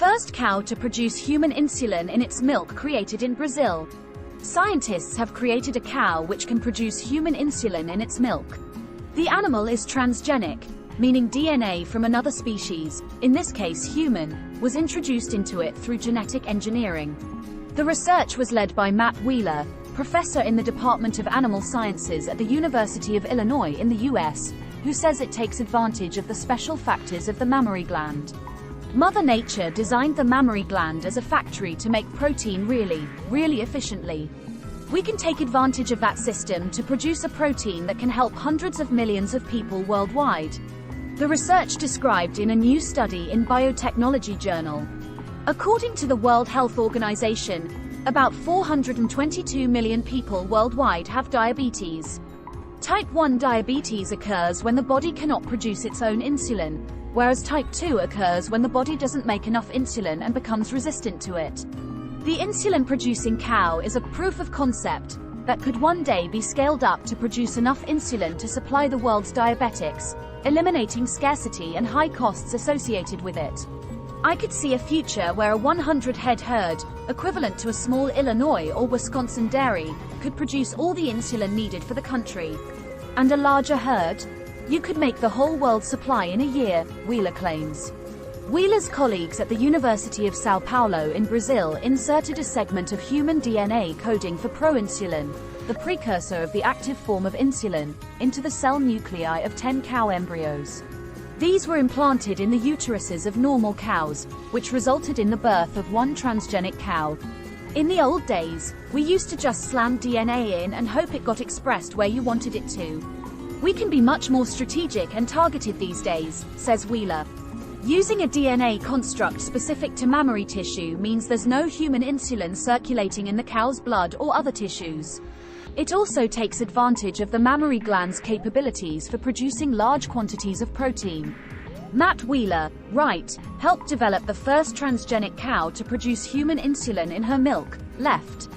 First cow to produce human insulin in its milk created in Brazil. Scientists have created a cow which can produce human insulin in its milk. The animal is transgenic, meaning DNA from another species, in this case human, was introduced into it through genetic engineering. The research was led by Matt Wheeler, professor in the Department of Animal Sciences at the University of Illinois in the US, who says it takes advantage of the special factors of the mammary gland. Mother Nature designed the mammary gland as a factory to make protein really efficiently. We can take advantage of that system to produce a protein that can help hundreds of millions of people worldwide. The research described in a new study in Biotechnology journal. According to the World Health Organization, about 422 million people worldwide have diabetes. Type 1 diabetes occurs when the body cannot produce its own insulin, whereas type 2 occurs when the body doesn't make enough insulin and becomes resistant to it. The insulin-producing cow is a proof of concept that could one day be scaled up to produce enough insulin to supply the world's diabetics, eliminating scarcity and high costs associated with it. I could see a future where a 100-head herd, equivalent to a small Illinois or Wisconsin dairy, could produce all the insulin needed for the country. And a larger herd? You could make the whole world's supply in a year, Wheeler claims. Wheeler's colleagues at the University of São Paulo in Brazil inserted a segment of human DNA coding for proinsulin, the precursor of the active form of insulin, into the cell nuclei of 10 cow embryos. These were implanted in the uteruses of normal cows, which resulted in the birth of one transgenic cow. In the old days, we used to just slam DNA in and hope it got expressed where you wanted it to. We can be much more strategic and targeted these days, says Wheeler. Using a DNA construct specific to mammary tissue means there's no human insulin circulating in the cow's blood or other tissues. It also takes advantage of the mammary gland's capabilities for producing large quantities of protein. Matt Wheeler, right, helped develop the first transgenic cow to produce human insulin in her milk, left.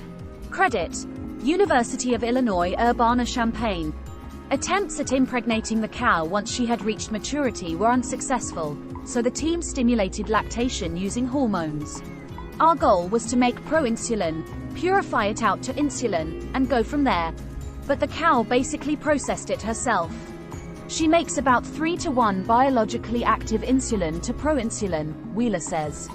Credit: University of Illinois Urbana-Champaign. Attempts at impregnating the cow once she had reached maturity were unsuccessful, so the team stimulated lactation using hormones. Our goal was to make proinsulin, purify it out to insulin, and go from there. But the cow basically processed it herself. She makes about 3-to-1 biologically active insulin to proinsulin, Wheeler says.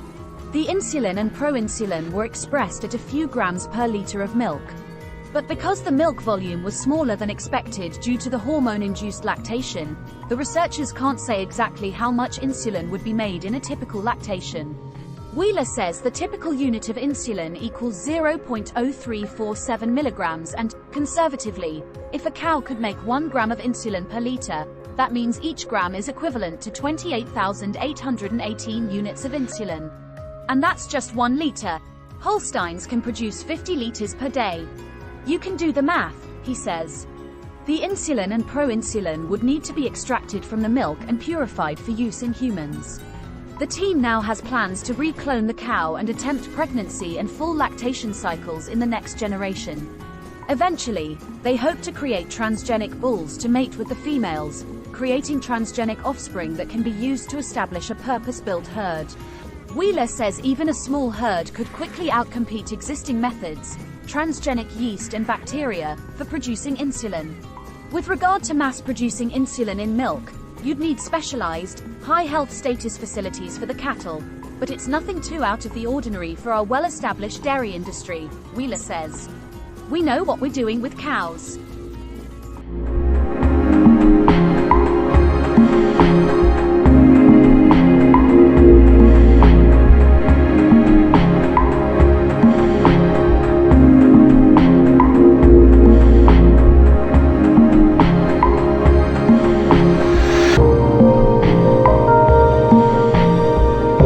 The insulin and proinsulin were expressed at a few grams per liter of milk. But because the milk volume was smaller than expected due to the hormone-induced lactation, the researchers can't say exactly how much insulin would be made in a typical lactation. Wheeler says the typical unit of insulin equals 0.0347 milligrams and, conservatively, if a cow could make 1 gram of insulin per liter, that means each gram is equivalent to 28,818 units of insulin. And that's just 1 liter. Holsteins can produce 50 liters per day. You can do the math, he says. The insulin and proinsulin would need to be extracted from the milk and purified for use in humans. The team now has plans to reclone the cow and attempt pregnancy and full lactation cycles in the next generation. Eventually, they hope to create transgenic bulls to mate with the females, creating transgenic offspring that can be used to establish a purpose-built herd. Wheeler says even a small herd could quickly outcompete existing methods, transgenic yeast and bacteria, for producing insulin. With regard to mass-producing insulin in milk, you'd need specialized, high-health status facilities for the cattle, but it's nothing too out of the ordinary for our well-established dairy industry, Wheeler says. We know what we're doing with cows.